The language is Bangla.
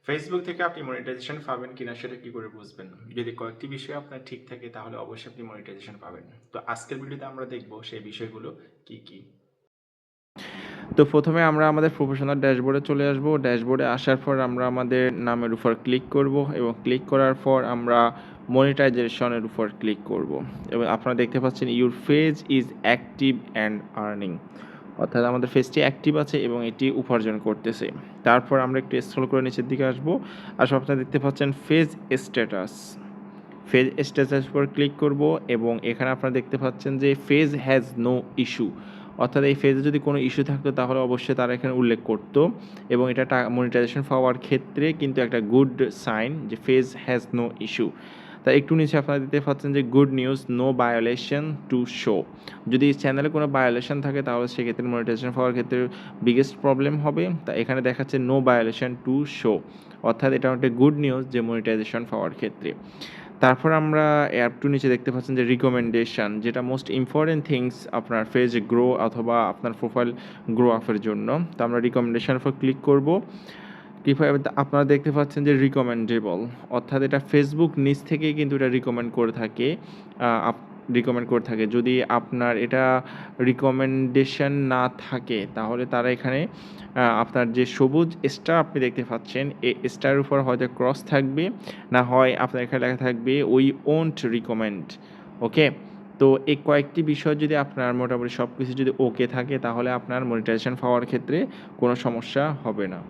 ফেসবুক থেকে আপনি মনিটাইজেশন পাবেন কিনা সেটা কি করে বুঝবেন? যদি কয়েকটি বিষয় আপনার ঠিক থাকে তাহলে অবশ্যই আপনি মনিটাইজেশন পাবেন। তো আজকের ভিডিওতে আমরা দেখব সেই বিষয়গুলো কি, কি? তো ১ম এ আমরা আমাদের প্রফেশনাল ড্যাশবোর্ডে চলে আসবো। ড্যাশবোর্ডে আসার পর আমরা আমাদের নামের উপর ক্লিক করব এবং ক্লিক করার পর আমরা মনিটাইজেশন এর উপর ক্লিক করব। এবং আপনারা দেখতে পাচ্ছেন your page is active and earning. অর্থাৎ আমাদের পেজটি অ্যাক্টিভ আছে এবং এটি উপার্জন করতেছে। তারপর আমরা একটু স্ক্রল করে নিচের দিকে আসবো। আসলে আপনারা দেখতে পাচ্ছেন পেজ স্ট্যাটাস। পেজ স্ট্যাটাসের উপর ক্লিক করব এবং এখানে আপনারা দেখতে পাচ্ছেন যে পেজ হ্যাজ নো ইস্যু। অর্থাৎ এই পেজে যদি কোনো ইস্যু থাকতো তাহলে অবশ্যই তারা এখানে উল্লেখ করতো এবং এটা মনিটাইজেশন পাওয়ার ক্ষেত্রে কিন্তু একটা গুড সাইন যে পেজ হ্যাজ নো ইস্যু। তা একটু নিচে আপনারা দেখতে পাচ্ছেন যে good news, no violation to show. যদি চ্যানেলে কোনো ভায়োলেশন থাকে তাহলে সেক্ষেত্রে মনিটাইজেশন পাওয়ার ক্ষেত্রে বিগেস্ট প্রবলেম হবে। তা এখানে দেখাচ্ছে নো ভায়োলেশন টু শো, অর্থাৎ এটা একটা গুড নিউজ যে মনিটাইজেশন পাওয়ার ক্ষেত্রে। তারপর আমরা টু নিচে দেখতে পাচ্ছেন যে রিকমেন্ডেশন, যেটা মোস্ট ইম্পর্টেন্ট থিংস আপনার পেজ গ্রো অথবা আপনার প্রোফাইল গ্রো আপের জন্য। তো আমরা রিকমেন্ডেশনের উপর ক্লিক করব। কিভাবে আপনারা দেখতে পাচ্ছেন যে রিকমেন্ডেবল, অর্থাৎ এটা ফেসবুক নিজ থেকেই কিন্তু এটা রিকমেন্ড করে থাকে। যদি আপনার এটা রিকমেন্ডেশন না থাকে তাহলে তারা এখানে আপনার যে সবুজ স্টার আপনি দেখতে পাচ্ছেন এই স্টারের উপর হয়তো ক্রস থাকবে, না হয় আপনার এখানে লেখা থাকবে উই ওন্ট রিকমেন্ড। ওকে, তো এই কয়েকটি বিষয় যদি আপনার মোটামুটি সব কিছু যদি ওকে থাকে তাহলে আপনার মনিটাইজেশন পাওয়ার ক্ষেত্রে কোনো সমস্যা হবে না।